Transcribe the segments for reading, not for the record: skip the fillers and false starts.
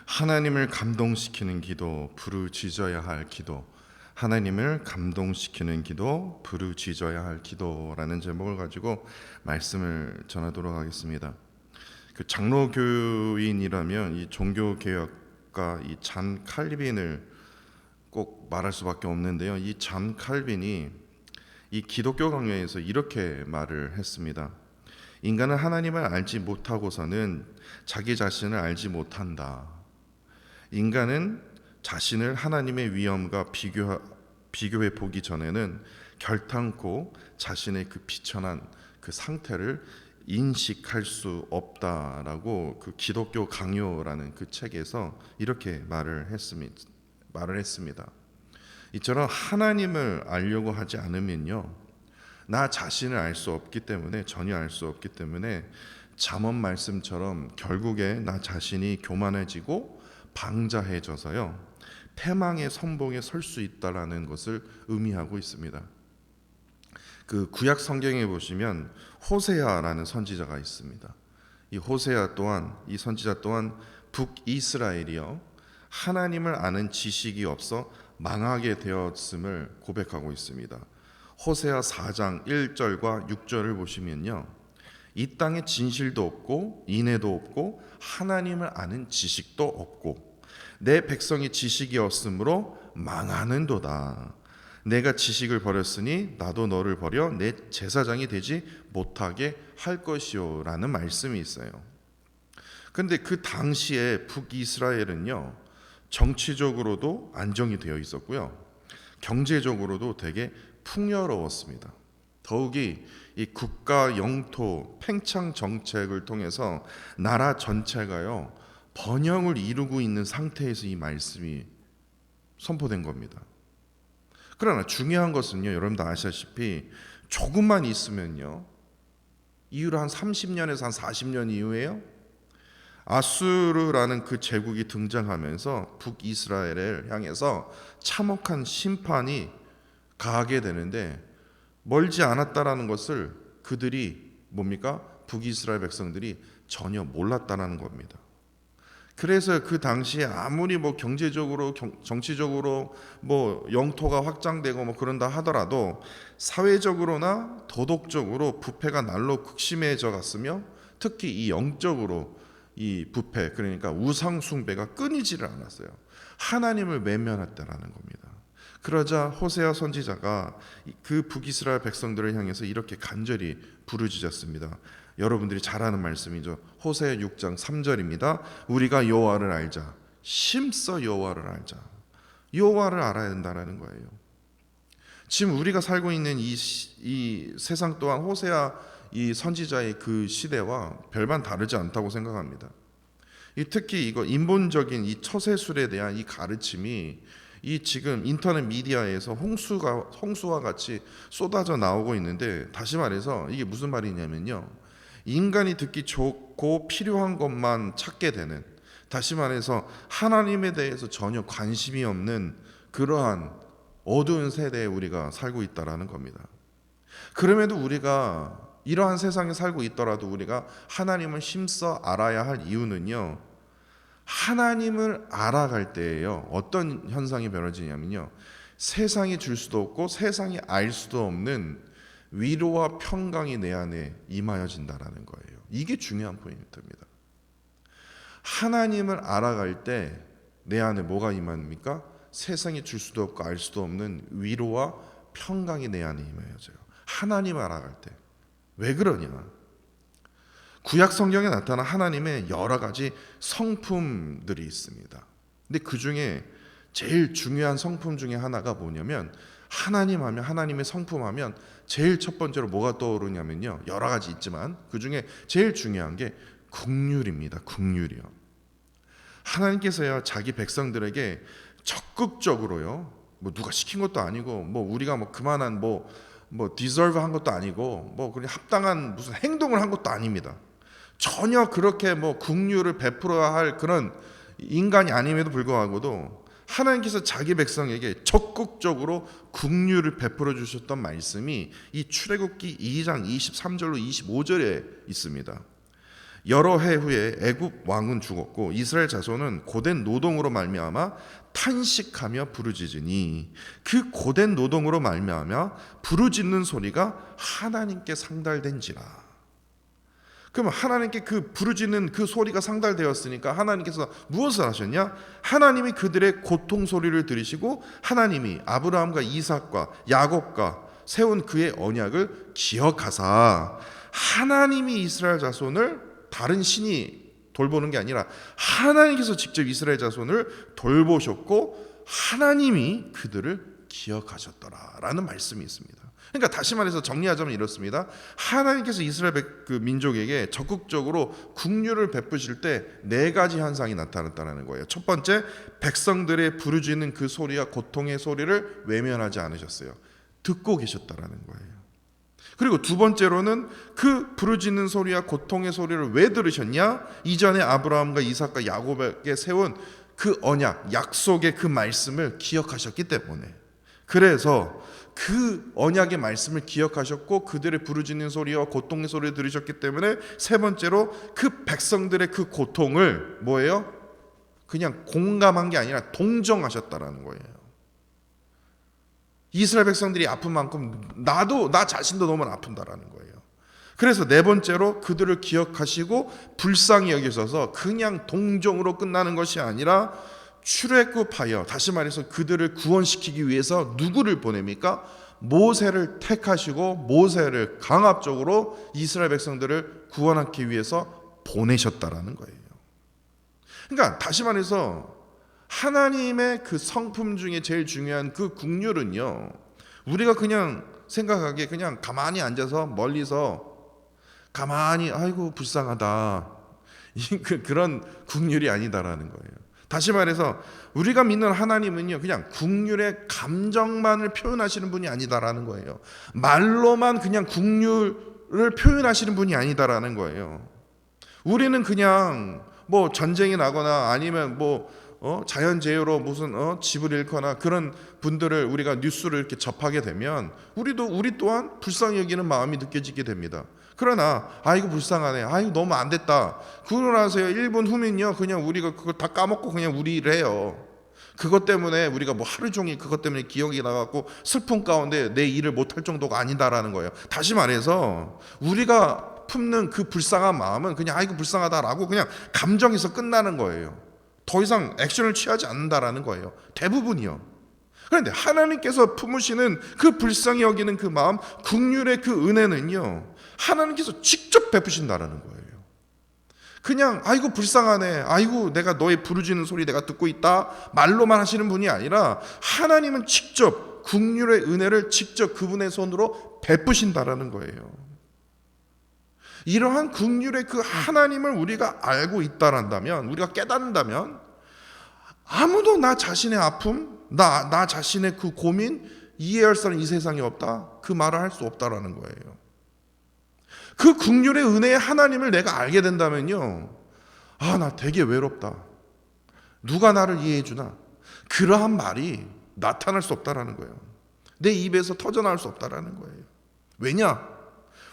하나님을 감동시키는 기도, 부르짖어야 할 기도. 하나님을 감동시키는 기도, 부르짖어야 할 기도라는 제목을 가지고 말씀을 전하도록 하겠습니다. 그 장로교인이라면 이 종교개혁가 이 잔 칼빈을 꼭 말할 수밖에 없는데요. 이 잔 칼빈이 이 기독교 강요에서 이렇게 말을 했습니다. 인간은 하나님을 알지 못하고서는 자기 자신을 알지 못한다. 인간은 자신을 하나님의 위엄과 비교해 보기 전에는 결탄코 자신의 그 비천한 그 상태를 인식할 수 없다라고 그 기독교 강요라는 그 책에서 이렇게 말을 했습니다. 이처럼 하나님을 알려고 하지 않으면요, 나 자신을 알 수 없기 때문에, 전혀 알 수 없기 때문에 잠언 말씀처럼 결국에 나 자신이 교만해지고 방자해져서요, 패망의 선봉에 설 수 있다라는 것을 의미하고 있습니다. 그 구약 성경에 보시면 호세아라는 선지자가 있습니다. 이 호세아 또한, 이 선지자 또한 북이스라엘이요, 하나님을 아는 지식이 없어 망하게 되었음을 고백하고 있습니다. 호세아 4장 1절과 6절을 보시면요, 이 땅에 진실도 없고 인애도 없고 하나님을 아는 지식도 없고 내 백성이 지식이 없으므로 망하는도다. 내가 지식을 버렸으니 나도 너를 버려 내 제사장이 되지 못하게 할 것이요 라는 말씀이 있어요. 근데 그 당시에 북이스라엘은요, 정치적으로도 안정이 되어 있었고요, 경제적으로도 되게 풍요로웠습니다. 더욱이 이 국가 영토 팽창 정책을 통해서 나라 전체가요, 번영을 이루고 있는 상태에서 이 말씀이 선포된 겁니다. 그러나 중요한 것은요, 여러분도 아시다시피 조금만 있으면요, 이후로 한 30년에서 한 40년 이후에요, 아수르라는 그 제국이 등장하면서 북이스라엘을 향해서 참혹한 심판이 가하게 되는데, 멀지 않았다라는 것을 그들이 뭡니까? 북이스라엘 백성들이 전혀 몰랐다라는 겁니다. 그래서 그 당시에 아무리 뭐 경제적으로 정치적으로 뭐 영토가 확장되고 뭐 그런다 하더라도 사회적으로나 도덕적으로 부패가 날로 극심해져 갔으며, 특히 이 영적으로 이 부패, 그러니까 우상 숭배가 끊이지를 않았어요. 하나님을 외면했다라는 겁니다. 그러자 호세아 선지자가 그 북이스라엘 백성들을 향해서 이렇게 간절히 부르짖었습니다. 여러분들이 잘 아는 말씀이죠. 호세아 6장 3절입니다. 우리가 여호와를 알자. 심써 여호와를 알자. 여호와를 알아야 된다는 거예요. 지금 우리가 살고 있는 이 세상 또한 호세아 이 선지자의 그 시대와 별반 다르지 않다고 생각합니다. 특히 이거 인본적인 이 처세술에 대한 이 가르침이 이 지금 인터넷 미디어에서 홍수와 같이 쏟아져 나오고 있는데, 다시 말해서 이게 무슨 말이냐면요, 인간이 듣기 좋고 필요한 것만 찾게 되는, 다시 말해서 하나님에 대해서 전혀 관심이 없는 그러한 어두운 세대에 우리가 살고 있다라는 겁니다. 그럼에도 우리가 이러한 세상에 살고 있더라도 우리가 하나님을 힘써 알아야 할 이유는요, 하나님을 알아갈 때에요, 어떤 현상이 벌어지냐면요, 세상이 줄 수도 없고 세상이 알 수도 없는 위로와 평강이 내 안에 임하여진다라는 거예요. 이게 중요한 포인트입니다. 하나님을 알아갈 때 내 안에 뭐가 임합니까? 세상이 줄 수도 없고 알 수도 없는 위로와 평강이 내 안에 임하여져요. 하나님을 알아갈 때. 왜 그러냐? 구약 성경에 나타난 하나님의 여러 가지 성품들이 있습니다. 근데 그 중에 제일 중요한 성품 중에 하나가 뭐냐면, 하나님 하면, 하나님의 성품 하면 제일 첫 번째로 뭐가 떠오르냐면요, 여러 가지 있지만 그 중에 제일 중요한 게 긍휼입니다. 긍휼이요. 하나님께서요, 자기 백성들에게 적극적으로요, 뭐 누가 시킨 것도 아니고, 뭐 우리가 뭐 그만한 뭐 디저브 한 것도 아니고, 뭐 그냥 합당한 무슨 행동을 한 것도 아닙니다. 전혀 그렇게 뭐 긍휼을 베풀어야 할 그런 인간이 아님에도 불구하고도 하나님께서 자기 백성에게 적극적으로 긍휼을 베풀어 주셨던 말씀이 이 출애굽기 2장 23절로 25절에 있습니다. 여러 해 후에 애굽 왕은 죽었고 이스라엘 자손은 고된 노동으로 말미암아 탄식하며 부르짖으니 그 고된 노동으로 말미암아 부르짖는 소리가 하나님께 상달된지라. 그러면 하나님께 그 부르짖는 그 소리가 상달되었으니까 하나님께서 무엇을 하셨냐? 하나님이 그들의 고통 소리를 들으시고 하나님이 아브라함과 이삭과 야곱과 세운 그의 언약을 기억하사 하나님이 이스라엘 자손을 다른 신이 돌보는 게 아니라 하나님께서 직접 이스라엘 자손을 돌보셨고 하나님이 그들을 기억하셨더라라는 말씀이 있습니다. 그러니까 다시 말해서 정리하자면 이렇습니다. 하나님께서 이스라엘 그 민족에게 적극적으로 긍휼을 베푸실 때 네 가지 현상이 나타났다는 거예요. 첫 번째, 백성들의 부르짖는 그 소리와 고통의 소리를 외면하지 않으셨어요. 듣고 계셨다라는 거예요. 그리고 두 번째로는 그 부르짖는 소리와 고통의 소리를 왜 들으셨냐? 이전에 아브라함과 이삭과 야곱에게 세운 그 언약, 약속의 그 말씀을 기억하셨기 때문에, 그래서 그 언약의 말씀을 기억하셨고 그들의 부르짖는 소리와 고통의 소리를 들으셨기 때문에 세 번째로 그 백성들의 그 고통을 뭐예요? 그냥 공감한 게 아니라 동정하셨다라는 거예요. 이스라엘 백성들이 아픈 만큼 나 자신도 너무 아픈다라는 거예요. 그래서 네 번째로 그들을 기억하시고 불쌍히 여기셔서 그냥 동정으로 끝나는 것이 아니라 출애굽하여, 다시 말해서 그들을 구원시키기 위해서 누구를 보냅니까? 모세를 택하시고 모세를 강압적으로 이스라엘 백성들을 구원하기 위해서 보내셨다라는 거예요. 그러니까 다시 말해서 하나님의 그 성품 중에 제일 중요한 그 긍휼은요, 우리가 그냥 생각하기에 그냥 가만히 앉아서 멀리서 가만히 아이고 불쌍하다 그런 긍휼이 아니다라는 거예요. 다시 말해서 우리가 믿는 하나님은요, 그냥 긍휼의 감정만을 표현하시는 분이 아니다라는 거예요. 말로만 그냥 긍휼을 표현하시는 분이 아니다라는 거예요. 우리는 그냥 뭐 전쟁이 나거나 아니면 뭐 자연재해로 무슨 집을 잃거나 그런 분들을 우리가 뉴스를 이렇게 접하게 되면 우리 또한 불쌍히 여기는 마음이 느껴지게 됩니다. 그러나 아이고 불쌍하네, 아이고 너무 안 됐다, 그러고 나서 1분 후면요 그냥 우리가 그거 다 까먹고 그냥 우리 일해요. 그것 때문에 우리가 뭐 하루 종일 그것 때문에 기억이 나갖고 슬픔 가운데 내 일을 못할 정도가 아니다라는 거예요. 다시 말해서 우리가 품는 그 불쌍한 마음은 그냥 아이고 불쌍하다라고 그냥 감정에서 끝나는 거예요. 더 이상 액션을 취하지 않는다라는 거예요. 대부분이요. 그런데 하나님께서 품으시는 그 불쌍히 여기는 그 마음, 긍휼의 그 은혜는요, 하나님께서 직접 베푸신다라는 거예요. 그냥 아이고 불쌍하네, 아이고 내가 너의 부르짖는 소리 내가 듣고 있다 말로만 하시는 분이 아니라 하나님은 직접 긍휼의 은혜를 직접 그분의 손으로 베푸신다라는 거예요. 이러한 긍휼의 그 하나님을 우리가 알고 있다란다면, 우리가 깨닫는다면 아무도 나 자신의 아픔, 나 자신의 그 고민 이해할 사람 이 세상에 없다, 그 말을 할 수 없다라는 거예요. 그 긍휼의 은혜의 하나님을 내가 알게 된다면요, 나 되게 외롭다, 누가 나를 이해해 주나, 그러한 말이 나타날 수 없다라는 거예요. 내 입에서 터져나올 수 없다라는 거예요. 왜냐?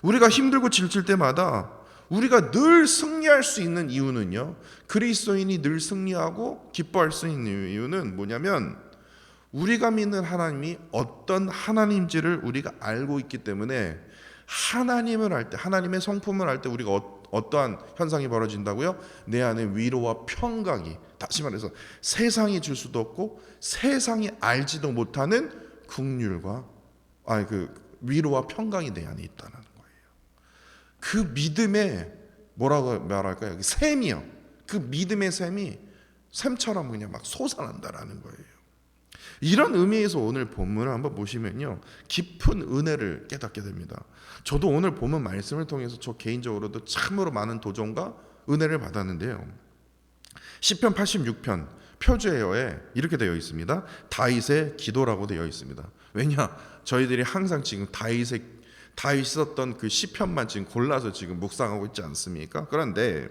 우리가 힘들고 지칠 때마다 우리가 늘 승리할 수 있는 이유는요, 그리스도인이 늘 승리하고 기뻐할 수 있는 이유는 뭐냐면 우리가 믿는 하나님이 어떤 하나님인지를 우리가 알고 있기 때문에 하나님을 할 때, 하나님의 성품을 할 때 우리가 어떠한 현상이 벌어진다고요? 내 안에 위로와 평강이, 다시 말해서 세상이 줄 수도 없고 세상이 알지도 못하는 긍휼과 위로와 평강이 내 안에 있다는 거예요. 그 믿음의 뭐라고 말할까요? 샘이요. 그 믿음의 샘이 샘처럼 그냥 막 솟아난다라는 거예요. 이런 의미에서 오늘 본문을 한번 보시면요, 깊은 은혜를 깨닫게 됩니다. 저도 오늘 본문 말씀을 통해서 저 개인적으로도 참으로 많은 도전과 은혜를 받았는데요. 시편 86편 표제어에 이렇게 되어 있습니다. 다윗의 기도라고 되어 있습니다. 왜냐? 저희들이 항상 지금 다윗이 썼던 그 시편만 지금 골라서 지금 묵상하고 있지 않습니까? 그런데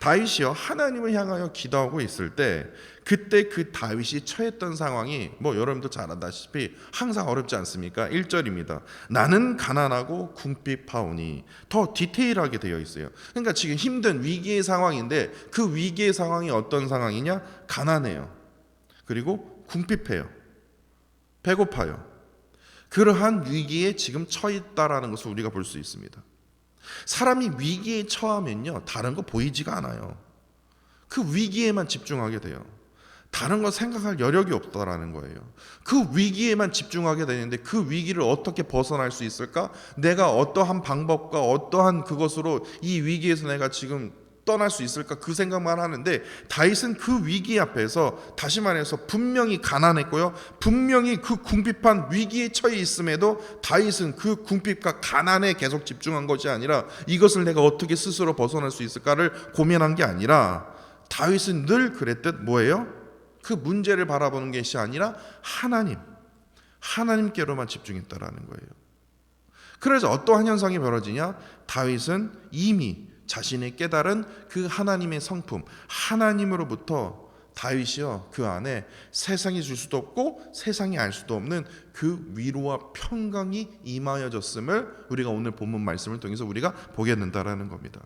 다윗이요 하나님을 향하여 기도하고 있을 때 그때 그 다윗이 처했던 상황이 여러분도 잘 아다시피 항상 어렵지 않습니까? 1절입니다. 나는 가난하고 궁핍하오니. 더 디테일하게 되어 있어요. 그러니까 지금 힘든 위기의 상황인데 그 위기의 상황이 어떤 상황이냐? 가난해요. 그리고 궁핍해요. 배고파요. 그러한 위기에 지금 처했다라는 것을 우리가 볼 수 있습니다. 사람이 위기에 처하면요 다른 거 보이지가 않아요. 그 위기에만 집중하게 돼요. 다른 거 생각할 여력이 없다라는 거예요. 그 위기에만 집중하게 되는데 그 위기를 어떻게 벗어날 수 있을까? 내가 어떠한 방법과 어떠한 그것으로 이 위기에서 내가 지금 떠날 수 있을까? 그 생각만 하는데 다윗은 그 위기 앞에서 다시 말해서 분명히 가난했고요. 분명히 그 궁핍한 위기에 처해 있음에도 다윗은 그 궁핍과 가난에 계속 집중한 것이 아니라 이것을 내가 어떻게 스스로 벗어날 수 있을까를 고민한 게 아니라 다윗은 늘 그랬듯 뭐예요? 그 문제를 바라보는 것이 아니라 하나님께로만 집중했다라는 거예요. 그래서 어떠한 현상이 벌어지냐? 다윗은 이미 자신의 깨달은 그 하나님의 성품, 하나님으로부터 다윗이요 그 안에 세상이 줄 수도 없고 세상이 알 수도 없는 그 위로와 평강이 임하여졌음을 우리가 오늘 본문 말씀을 통해서 우리가 보게 된다라는 겁니다.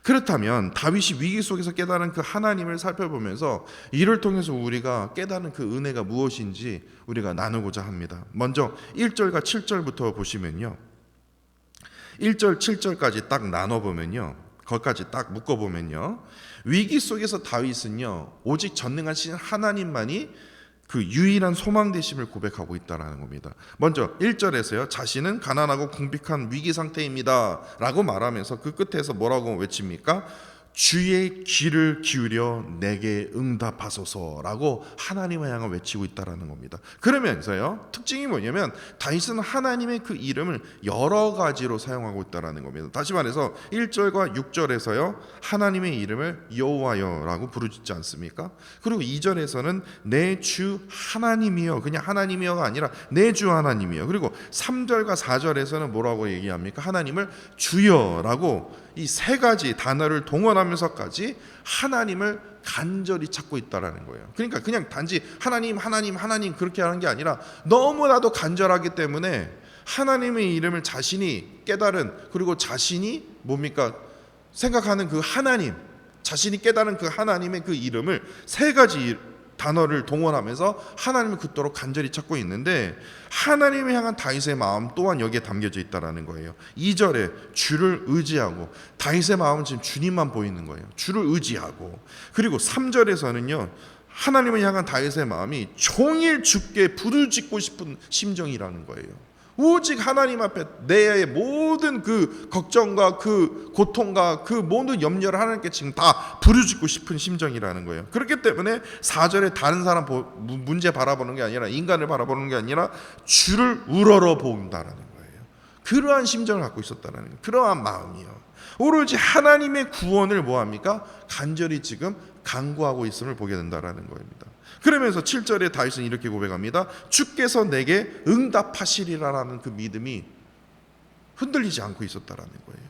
그렇다면 다윗이 위기 속에서 깨달은 그 하나님을 살펴보면서 이를 통해서 우리가 깨달은 그 은혜가 무엇인지 우리가 나누고자 합니다. 먼저 1절과 7절부터 보시면요, 1절 7절까지 딱 나눠보면요, 거기까지 딱 묶어보면요, 위기 속에서 다윗은요 오직 전능하신 하나님만이 그 유일한 소망 되심을 고백하고 있다라는 겁니다. 먼저 1절에서요 자신은 가난하고 궁핍한 위기 상태입니다 라고 말하면서 그 끝에서 뭐라고 외칩니까? 주의 귀를 기울여 내게 응답하소서라고 하나님을 향해 외치고 있다라는 겁니다. 그러면서요 특징이 뭐냐면 다윗은 하나님의 그 이름을 여러 가지로 사용하고 있다라는 겁니다. 다시 말해서 1절과 6절에서요 하나님의 이름을 여호와여라고 부르짖지 않습니까? 그리고 2절에서는 내 주 하나님이여, 그냥 하나님이여가 아니라 내 주 하나님이여. 그리고 3절과 4절에서는 뭐라고 얘기합니까? 하나님을 주여라고 이 세 가지 단어를 동원하면서까지 하나님을 간절히 찾고 있다라는 거예요. 그러니까 그냥 단지 하나님 그렇게 하는 게 아니라 너무나도 간절하기 때문에 하나님의 이름을 자신이 깨달은, 그리고 자신이 뭡니까? 생각하는 그 하나님, 자신이 깨달은 그 하나님의 그 이름을 세 가지 단어를 동원하면서 하나님을 그토록 간절히 찾고 있는데 하나님을 향한 다윗의 마음 또한 여기에 담겨져 있다라는 거예요. 2절에 주를 의지하고, 다윗의 마음은 지금 주님만 보이는 거예요. 주를 의지하고. 그리고 3절에서는요 하나님을 향한 다윗의 마음이 종일 주께 부르짖고 싶은 심정이라는 거예요. 오직 하나님 앞에 내 모든 그 걱정과 그 고통과 그 모든 염려를 하나님께 지금 다 부르짖고 싶은 심정이라는 거예요. 그렇기 때문에 4절에 다른 사람 문제 바라보는 게 아니라, 인간을 바라보는 게 아니라 주를 우러러 본다라는 거예요. 그러한 심정을 갖고 있었다는 거예요. 그러한 마음이요. 오로지 하나님의 구원을 뭐합니까? 간절히 지금 간구하고 있음을 보게 된다라는 겁니다. 그러면서 7절에 다윗은 이렇게 고백합니다. 주께서 내게 응답하시리라라는 그 믿음이 흔들리지 않고 있었다라는 거예요.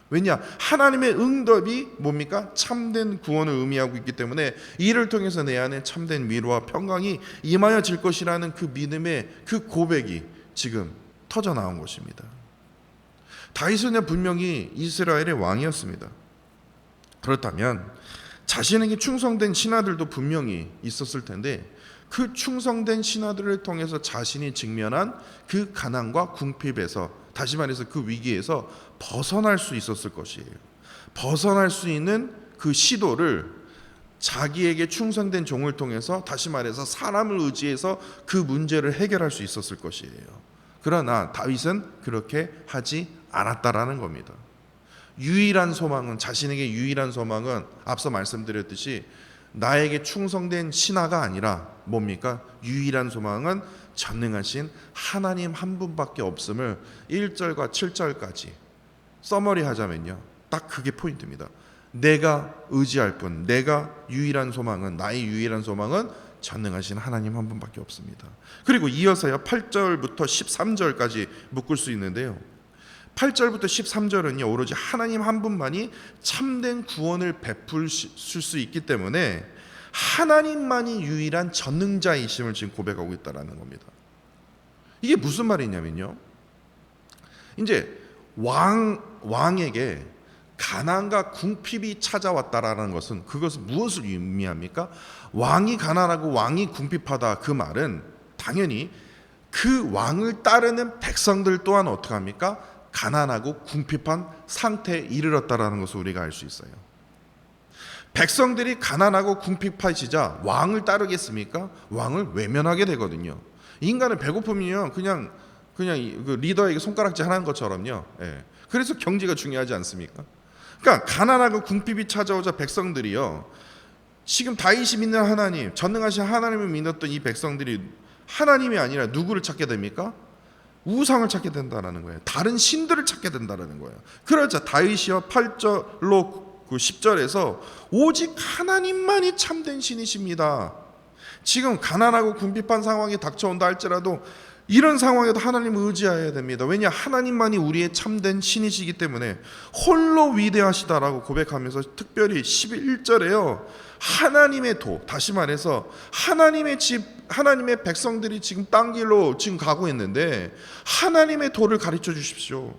왜냐? 하나님의 응답이 뭡니까? 참된 구원을 의미하고 있기 때문에 이를 통해서 내 안에 참된 위로와 평강이 임하여질 것이라는 그 믿음의 그 고백이 지금 터져 나온 것입니다. 다윗은 분명히 이스라엘의 왕이었습니다. 그렇다면 자신에게 충성된 신하들도 분명히 있었을 텐데 그 충성된 신하들을 통해서 자신이 직면한 그 가난과 궁핍에서, 다시 말해서 그 위기에서 벗어날 수 있었을 것이에요. 벗어날 수 있는 그 시도를 자기에게 충성된 종을 통해서, 다시 말해서 사람을 의지해서 그 문제를 해결할 수 있었을 것이에요. 그러나 다윗은 그렇게 하지 않았다라는 겁니다. 유일한 소망은, 자신에게 유일한 소망은 앞서 말씀드렸듯이 나에게 충성된 신하가 아니라 뭡니까? 유일한 소망은 전능하신 하나님 한 분밖에 없음을 1절과 7절까지 서머리 하자면요, 딱 그게 포인트입니다. 내가 의지할 분, 내가 유일한 소망은, 나의 유일한 소망은 전능하신 하나님 한 분밖에 없습니다. 그리고 이어서요 8절부터 13절까지 묶을 수 있는데요, 8절부터 13절은요 오로지 하나님 한 분만이 참된 구원을 베풀 수 있기 때문에 하나님만이 유일한 전능자이심을 지금 고백하고 있다는 겁니다. 이게 무슨 말이냐면요, 이제 왕에게 가난과 궁핍이 찾아왔다라는 것은 그것은 무엇을 의미합니까? 왕이 가난하고 왕이 궁핍하다, 그 말은 당연히 그 왕을 따르는 백성들 또한 어떻게 합니까? 가난하고 궁핍한 상태에 이르렀다라는 것을 우리가 알 수 있어요. 백성들이 가난하고 궁핍하시자 왕을 따르겠습니까? 왕을 외면하게 되거든요. 인간은 배고픔이요 그냥 그 리더에게 손가락질 하는 것처럼요. 예. 그래서 경제가 중요하지 않습니까? 그러니까 가난하고 궁핍이 찾아오자 백성들이요, 지금 다윗이 믿는 하나님, 전능하신 하나님을 믿었던 이 백성들이 하나님이 아니라 누구를 찾게 됩니까? 우상을 찾게 된다는 거예요. 다른 신들을 찾게 된다는 거예요. 그러자 다윗이요 8절로 10절에서 오직 하나님만이 참된 신이십니다. 지금 가난하고 궁핍한 상황이 닥쳐온다 할지라도 이런 상황에도 하나님을 의지해야 됩니다. 왜냐? 하나님만이 우리의 참된 신이시기 때문에 홀로 위대하시다라고 고백하면서 특별히 11절에요 하나님의 도, 다시 말해서 하나님의 집, 하나님의 백성들이 지금 땅 길로 지금 가고 있는데 하나님의 도를 가르쳐 주십시오.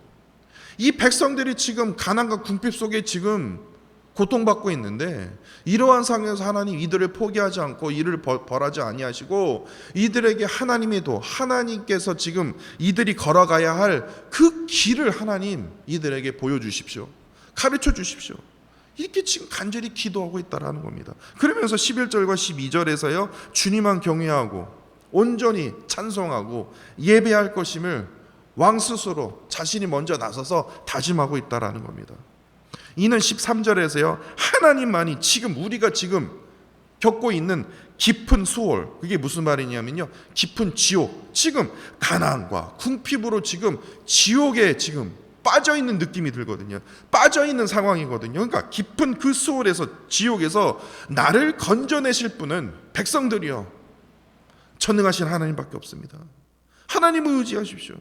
이 백성들이 지금 가난과 궁핍 속에 지금 고통받고 있는데 이러한 상황에서 하나님 이들을 포기하지 않고 이를 벌하지 아니하시고 이들에게 하나님의 도, 하나님께서 지금 이들이 걸어가야 할 그 길을 하나님 이들에게 보여주십시오. 가르쳐 주십시오. 이렇게 지금 간절히 기도하고 있다라는 겁니다. 그러면서 11절과 12절에서요 주님만 경외하고 온전히 찬송하고 예배할 것임을 왕 스스로 자신이 먼저 나서서 다짐하고 있다라는 겁니다. 이는 13절에서요 하나님만이 지금 우리가 지금 겪고 있는 깊은 수월, 그게 무슨 말이냐면요 깊은 지옥, 지금 가난과 궁핍으로 지금 지옥에 지금 빠져있는 느낌이 들거든요. 빠져있는 상황이거든요. 그러니까 깊은 그 수월에서, 지옥에서 나를 건져내실 분은 백성들이요 전능하신 하나님밖에 없습니다. 하나님을 의지하십시오.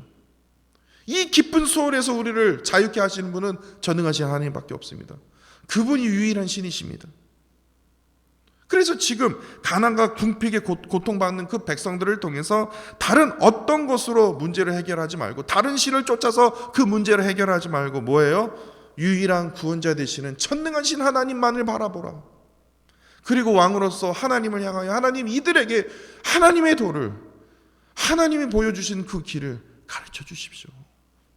이 깊은 수월에서 우리를 자유케 하시는 분은 전능하신 하나님밖에 없습니다. 그분이 유일한 신이십니다. 그래서 지금 가난과 궁핍에 고통받는 그 백성들을 통해서 다른 어떤 것으로 문제를 해결하지 말고, 다른 신을 쫓아서 그 문제를 해결하지 말고 뭐예요? 유일한 구원자 되시는 전능하신 하나님만을 바라보라. 그리고 왕으로서 하나님을 향하여 하나님 이들에게 하나님의 도를, 하나님이 보여주신 그 길을 가르쳐 주십시오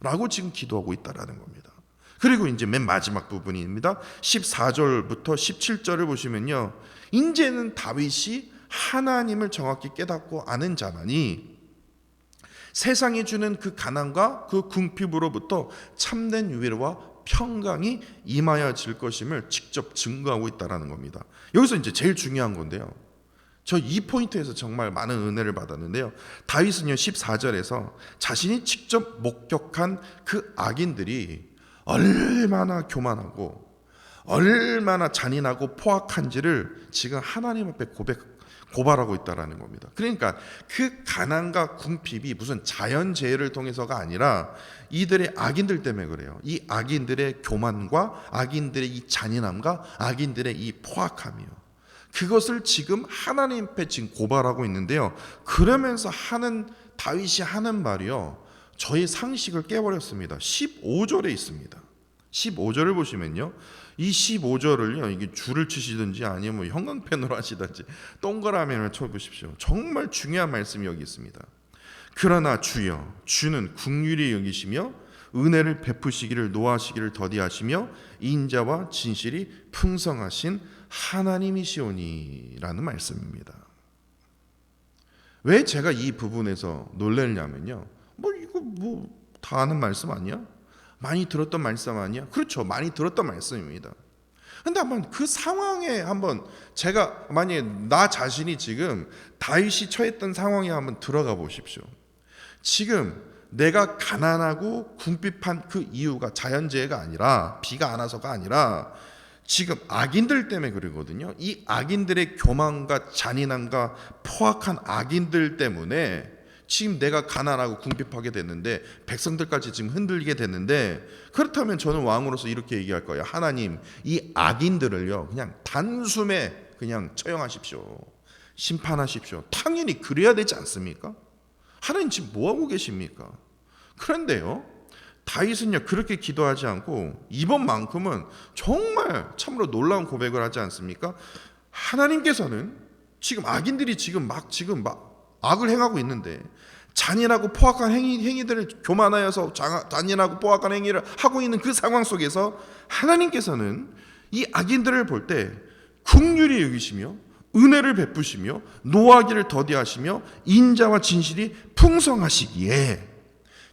라고 지금 기도하고 있다라는 겁니다. 그리고 이제 맨 마지막 부분입니다. 14절부터 17절을 보시면요 이제는 다윗이 하나님을 정확히 깨닫고 아는 자만이 세상이 주는 그 가난과 그 궁핍으로부터 참된 위로와 평강이 임하여질 것임을 직접 증거하고 있다는 겁니다. 여기서 이제 제일 중요한 건데요, 저 이 포인트에서 정말 많은 은혜를 받았는데요, 다윗은요 14절에서 자신이 직접 목격한 그 악인들이 얼마나 교만하고 얼마나 잔인하고 포악한지를 지금 하나님 앞에 고발하고 있다는 겁니다. 그러니까 그 가난과 궁핍이 무슨 자연재해를 통해서가 아니라 이들의 악인들 때문에 그래요. 이 악인들의 교만과 악인들의 이 잔인함과 악인들의 이 포악함이요, 그것을 지금 하나님 앞에 지금 고발하고 있는데요, 그러면서 다윗이 하는 말이요 저의 상식을 깨버렸습니다. 15절에 있습니다. 15절을 보시면요, 이 15절을요 이게 줄을 치시든지 아니면 뭐 형광펜으로 하시든지 동그라미를 쳐보십시오. 정말 중요한 말씀이 여기 있습니다. 그러나 주여, 주는 긍휼히 여기시며 은혜를 베푸시기를 노하시기를 더디하시며 인자와 진실이 풍성하신 하나님이시오니 라는 말씀입니다. 왜 제가 이 부분에서 놀라냐면요, 이거 다 아는 말씀 아니야? 많이 들었던 말씀 아니야? 그렇죠, 많이 들었던 말씀입니다. 근데 한번 그 상황에 제가 만약에 나 자신이 지금 다윗이 처했던 상황에 한번 들어가 보십시오. 지금 내가 가난하고 궁핍한 그 이유가 자연재해가 아니라, 비가 안 와서가 아니라 지금 악인들 때문에 그러거든요. 이 악인들의 교만과 잔인함과 포악한 악인들 때문에 지금 내가 가난하고 궁핍하게 됐는데 백성들까지 지금 흔들리게 됐는데, 그렇다면 저는 왕으로서 이렇게 얘기할 거예요. 하나님, 이 악인들을요 그냥 단숨에 그냥 처형하십시오. 심판하십시오. 당연히 그래야 되지 않습니까? 하나님 지금 뭐하고 계십니까? 그런데요, 다윗은요 그렇게 기도하지 않고 이번만큼은 정말 참으로 놀라운 고백을 하지 않습니까? 하나님께서는 지금 악인들이 지금 막 악을 행하고 있는데, 잔인하고 포악한 행위들을 교만하여서 잔인하고 포악한 행위를 하고 있는 그 상황 속에서 하나님께서는 이 악인들을 볼 때 긍휼히 여기시며 은혜를 베푸시며 노하기를 더디하시며 인자와 진실이 풍성하시기에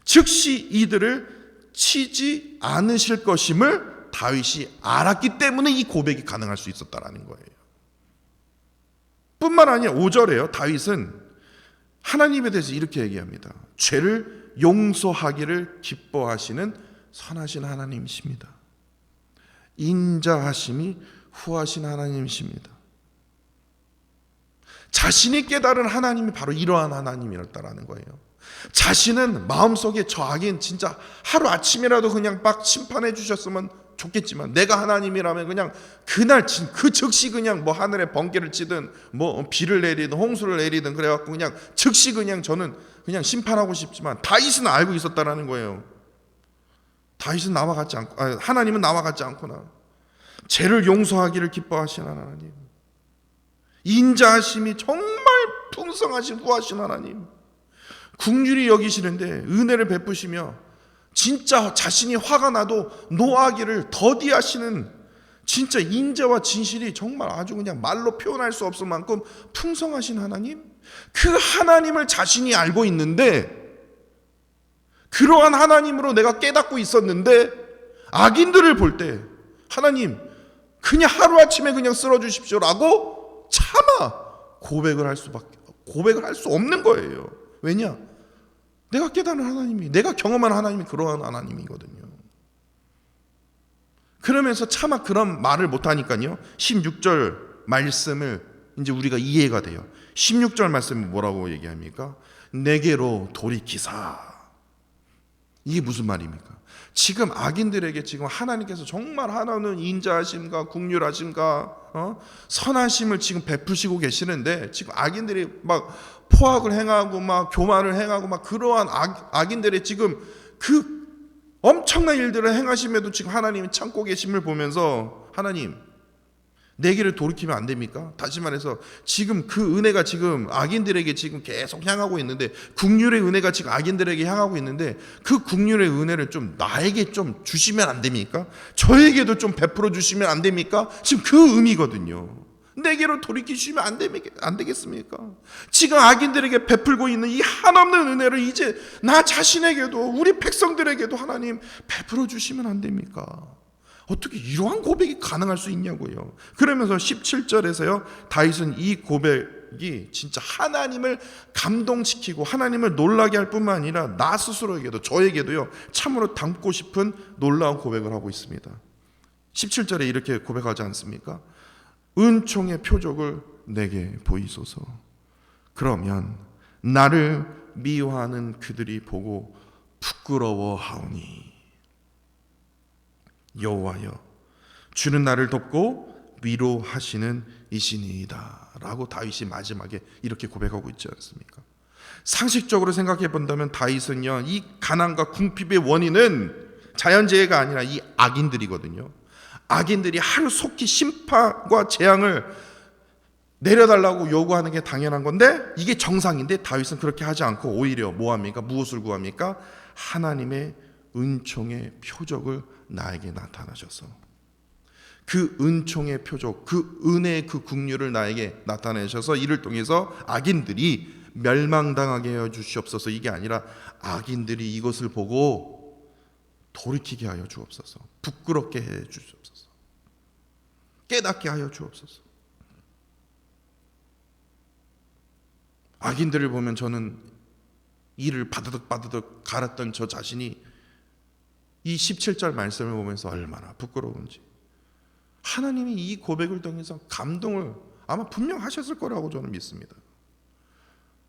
즉시 이들을 치지 않으실 것임을 다윗이 알았기 때문에 이 고백이 가능할 수 있었다라는 거예요. 뿐만 아니라 5절에요. 다윗은 하나님에 대해서 이렇게 얘기합니다. 죄를 용서하기를 기뻐하시는 선하신 하나님이십니다. 인자하심이 후하신 하나님이십니다. 자신이 깨달은 하나님이 바로 이러한 하나님이었다라는 거예요. 자신은 마음속에 저 악인 진짜 하루아침이라도 그냥 막 심판해 주셨으면 좋겠지만, 내가 하나님이라면 그냥 그날 그 즉시 그냥 뭐 하늘에 번개를 치든 뭐 비를 내리든 홍수를 내리든 그래갖고 그냥 즉시 그냥 저는 그냥 심판하고 싶지만, 다윗은 알고 있었다라는 거예요. 다윗은 나와 같지 않고, 하나님은 나와 같지 않구나. 죄를 용서하기를 기뻐하시는 하나님, 인자하심이 정말 풍성하신 후하신 하나님, 긍휼히 여기시는데 은혜를 베푸시며 진짜 자신이 화가 나도 노하기를 더디하시는 진짜 인자와 진실이 정말 아주 그냥 말로 표현할 수 없을 만큼 풍성하신 하나님, 그 하나님을 자신이 알고 있는데, 그러한 하나님으로 내가 깨닫고 있었는데 악인들을 볼 때 하나님 그냥 하루아침에 그냥 쓸어주십시오라고 차마 고백을 할 수 없는 거예요. 왜냐? 내가 깨닫는 하나님이, 내가 경험한 하나님이 그러한 하나님이거든요. 그러면서 차마 그런 말을 못하니까요 16절 말씀을 이제 우리가 이해가 돼요. 16절 말씀은 뭐라고 얘기합니까? 내게로 돌이키사. 이게 무슨 말입니까? 지금 악인들에게 지금 하나님께서 정말 하나는 인자하심과 긍휼하심과 선하심을 지금 베푸시고 계시는데, 지금 악인들이 막 포악을 행하고 막 교만을 행하고 막 그러한 악인들의 지금 그 엄청난 일들을 행하심에도 지금 하나님이 참고 계심을 보면서, 하나님 내게를 돌이키면 안 됩니까? 다시 말해서 지금 그 은혜가 지금 악인들에게 지금 계속 향하고 있는데, 긍휼의 은혜가 지금 악인들에게 향하고 있는데, 그 긍휼의 은혜를 좀 나에게 좀 주시면 안 됩니까? 저에게도 좀 베풀어 주시면 안 됩니까? 지금 그 의미거든요. 내게로 돌이키시면 안 되겠습니까? 지금 악인들에게 베풀고 있는 이 한없는 은혜를 이제 나 자신에게도 우리 백성들에게도 하나님 베풀어 주시면 안 됩니까? 어떻게 이러한 고백이 가능할 수 있냐고요. 그러면서 17절에서요 다윗은 이 고백이 진짜 하나님을 감동시키고 하나님을 놀라게 할 뿐만 아니라 나 스스로에게도 저에게도요 참으로 닮고 싶은 놀라운 고백을 하고 있습니다. 17절에 이렇게 고백하지 않습니까? 은총의 표적을 내게 보이소서. 그러면 나를 미워하는 그들이 보고 부끄러워하오니, 여호와여 주는 나를 돕고 위로하시는 이시니이다 라고 다윗이 마지막에 이렇게 고백하고 있지 않습니까? 상식적으로 생각해 본다면 다윗은요 이 가난과 궁핍의 원인은 자연재해가 아니라 이 악인들이거든요. 악인들이 하루속히 심판과 재앙을 내려달라고 요구하는 게 당연한 건데, 이게 정상인데 다윗은 그렇게 하지 않고 오히려 뭐합니까? 무엇을 구합니까? 하나님의 은총의 표적을 나에게 나타나셔서 그 은총의 표적, 그 은혜의 그 긍휼을 나에게 나타내셔서 이를 통해서 악인들이 멸망당하게 하여 주시옵소서. 이게 아니라 악인들이 이것을 보고 돌이키게 하여 주옵소서. 부끄럽게 해 주옵소서. 깨닫게 하여 주옵소서. 악인들을 보면 저는 이를 바드득 갈았던 저 자신이 이 17절 말씀을 보면서 얼마나 부끄러운지, 하나님이 이 고백을 통해서 감동을 아마 분명 하셨을 거라고 저는 믿습니다.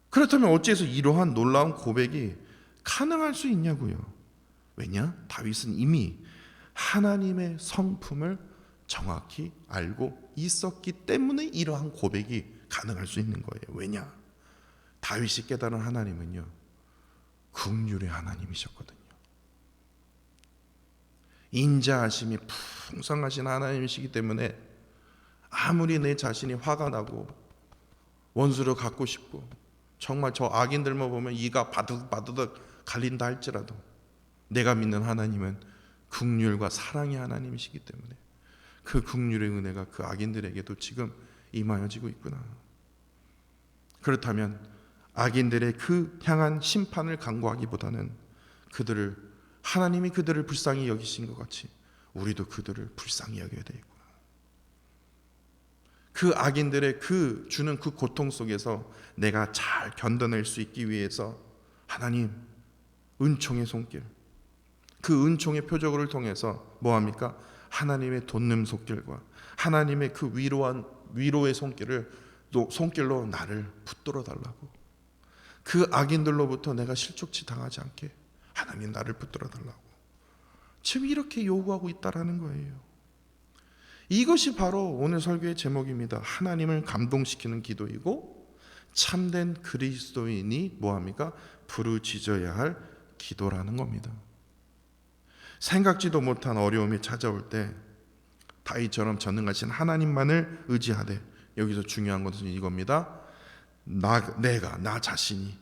그렇다면 어찌해서 이러한 놀라운 고백이 가능할 수 있냐고요. 왜냐? 다윗은 이미 하나님의 성품을 정확히 알고 있었기 때문에 이러한 고백이 가능할 수 있는 거예요. 왜냐? 다윗이 깨달은 하나님은요, 긍휼의 하나님이셨거든요. 인자하심이 풍성하신 하나님이시기 때문에 아무리 내 자신이 화가 나고 원수를 갖고 싶고 정말 저 악인들만 보면 이가 바드덕바드덕 갈린다 할지라도 내가 믿는 하나님은 긍휼과 사랑의 하나님이시기 때문에 그 긍휼의 은혜가 그 악인들에게도 지금 임하여지고 있구나. 그렇다면 악인들의 그 향한 심판을 강구하기보다는 하나님이 그들을 불쌍히 여기신 것 같이 우리도 그들을 불쌍히 여겨야 되겠구나. 그 악인들의 그 주는 그 고통 속에서 내가 잘 견뎌낼 수 있기 위해서 하나님 은총의 손길, 그 은총의 표적을 통해서 뭐합니까? 하나님의 돋는 손길과 하나님의 그 위로의 손길로 나를 붙들어 달라고, 그 악인들로부터 내가 실족치 당하지 않게 하나님 나를 붙들어 달라고 지금 이렇게 요구하고 있다라는 거예요. 이것이 바로 오늘 설교의 제목입니다. 하나님을 감동시키는 기도이고 참된 그리스도인이 뭐합니까? 부르짖어야 할 기도라는 겁니다. 생각지도 못한 어려움이 찾아올 때 다윗처럼 전능하신 하나님만을 의지하되, 여기서 중요한 것은 이겁니다. 나 자신이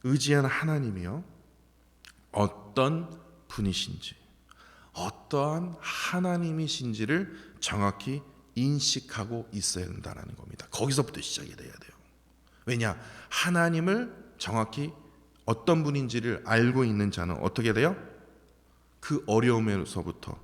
의지한 하나님이요, 어떤 분이신지, 어떠한 하나님이신지를 정확히 인식하고 있어야 된다는 겁니다. 거기서부터 시작이 돼야 돼요. 왜냐? 하나님을 정확히 어떤 분인지를 알고 있는 자는 어떻게 돼요? 그 어려움에서부터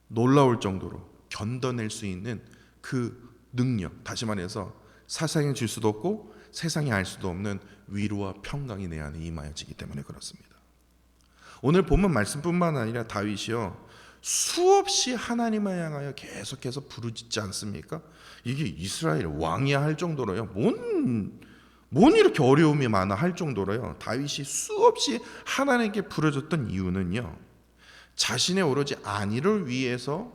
놀라울 정도로 견뎌낼 수 있는 그 능력, 다시 말해서 세상에 줄 수도 없고 세상이 알 수도 없는 위로와 평강이 내 안에 임하여지기 때문에 그렇습니다. 오늘 본문 말씀뿐만 아니라 다윗이요, 수없이 하나님을 향하여 계속해서 부르짖지 않습니까? 이게 이스라엘 왕이야 할 정도로요, 뭔 이렇게 어려움이 많아 할 정도로요, 다윗이 수없이 하나님께 부르짖던 이유는요, 자신의 오로지 안위를 위해서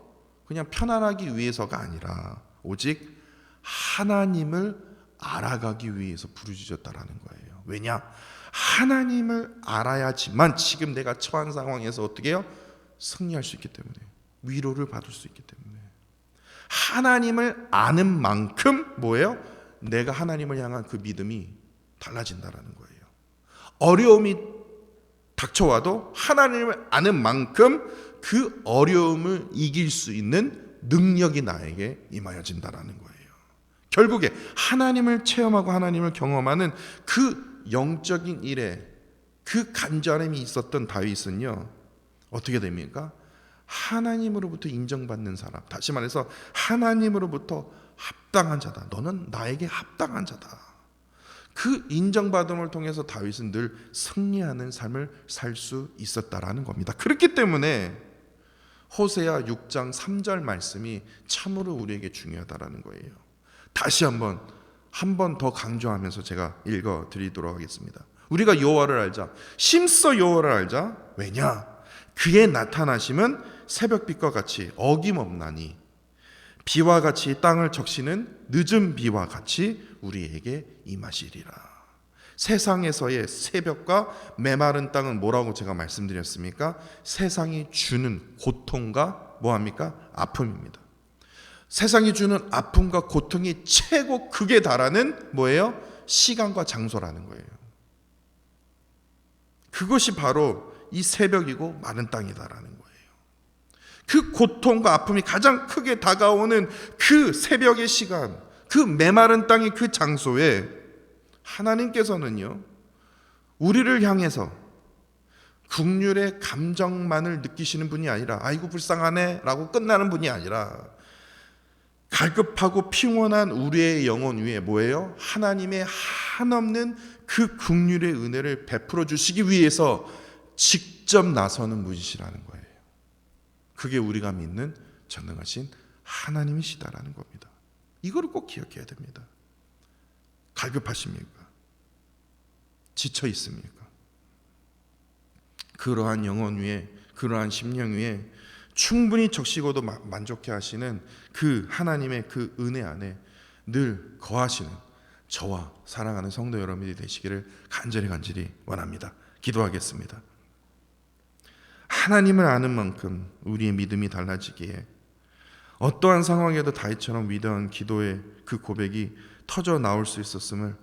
그냥 편안하기 위해서가 아니라 오직 하나님을 알아가기 위해서 부르짖었다라는 거예요. 왜냐? 하나님을 알아야지만 지금 내가 처한 상황에서 어떻게 해요? 승리할 수 있기 때문에, 위로를 받을 수 있기 때문에. 하나님을 아는 만큼 뭐예요? 내가 하나님을 향한 그 믿음이 달라진다라는 거예요. 어려움이 닥쳐와도 하나님을 아는 만큼 그 어려움을 이길 수 있는 능력이 나에게 임하여진다라는 거예요. 결국에 하나님을 체험하고 하나님을 경험하는 그 영적인 일에 그 간절함이 있었던 다윗은요, 어떻게 됩니까? 하나님으로부터 인정받는 사람, 다시 말해서 하나님으로부터 합당한 자다, 너는 나에게 합당한 자다, 그 인정받음을 통해서 다윗은 늘 승리하는 삶을 살 수 있었다라는 겁니다. 그렇기 때문에 호세아 6장 3절 말씀이 참으로 우리에게 중요하다라는 거예요. 다시 한 번 더 강조하면서 제가 읽어드리도록 하겠습니다. 우리가 여호와를 알자, 심써 여호와를 알자. 왜냐? 그의 나타나심은 새벽빛과 같이 어김없나니 비와 같이 땅을 적시는 늦은 비와 같이 우리에게 임하시리라. 세상에서의 새벽과 메마른 땅은 뭐라고 제가 말씀드렸습니까? 세상이 주는 고통과 뭐합니까? 아픔입니다. 세상이 주는 아픔과 고통이 최고 극에 달하는 뭐예요? 시간과 장소라는 거예요. 그것이 바로 이 새벽이고 마른 땅이다라는 거예요. 그 고통과 아픔이 가장 크게 다가오는 그 새벽의 시간, 그 메마른 땅의 그 장소에 하나님께서는요, 우리를 향해서 긍휼의 감정만을 느끼시는 분이 아니라 아이고 불쌍하네 라고 끝나는 분이 아니라 갈급하고 피곤한 우리의 영혼 위에 뭐예요? 하나님의 한없는 그 긍휼의 은혜를 베풀어 주시기 위해서 직접 나서는 분이시라는 거예요. 그게 우리가 믿는 전능하신 하나님이시다라는 겁니다. 이거를 꼭 기억해야 됩니다. 갈급하십니까? 지쳐 있습니까? 그러한 영혼 위에, 그러한 심령 위에 충분히 적시고도 만족해 하시는 그 하나님의 그 은혜 안에 늘 거하시는 저와 사랑하는 성도 여러분이 되시기를 간절히 원합니다. 기도하겠습니다. 하나님을 아는 만큼 우리의 믿음이 달라지기에 어떠한 상황에도 다윗처럼 위대한 기도의 그 고백이 터져 나올 수 있었음을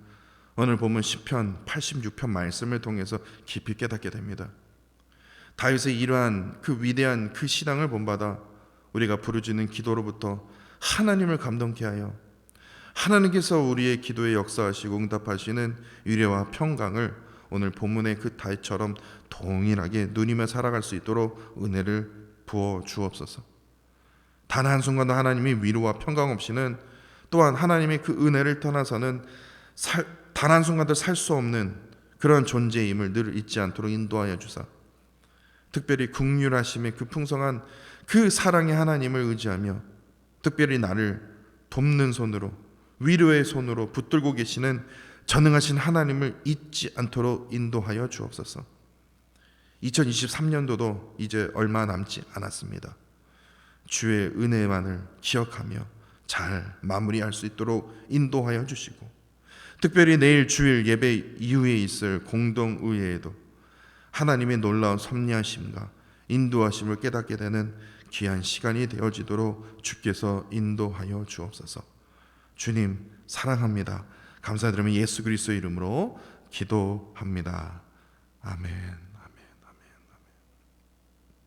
오늘 본문 시편 86편 말씀을 통해서 깊이 깨닫게 됩니다. 다윗의 이러한 그 위대한 그 신앙을 본받아 우리가 부르짖는 기도로부터 하나님을 감동케 하여 하나님께서 우리의 기도에 역사하시고 응답하시는 위로와 평강을 오늘 본문의 그 다윗처럼 동일하게 누리며 살아갈 수 있도록 은혜를 부어 주옵소서. 단 한순간도 하나님이 위로와 평강 없이는, 또한 하나님의 그 은혜를 떠나서는 단 한순간도 살 수 없는 그런 존재임을 늘 잊지 않도록 인도하여 주사, 특별히 긍휼하심의 그 풍성한 그 사랑의 하나님을 의지하며 특별히 나를 돕는 손으로, 위로의 손으로 붙들고 계시는 전능하신 하나님을 잊지 않도록 인도하여 주옵소서. 2023년도도 이제 얼마 남지 않았습니다. 주의 은혜만을 기억하며 잘 마무리할 수 있도록 인도하여 주시고, 특별히 내일 주일 예배 이후에 있을 공동의회에도 하나님의 놀라운 섭리하심과 인도하심을 깨닫게 되는 귀한 시간이 되어지도록 주께서 인도하여 주옵소서. 주님 사랑합니다. 감사드리며 예수 그리스도의 이름으로 기도합니다. 아멘.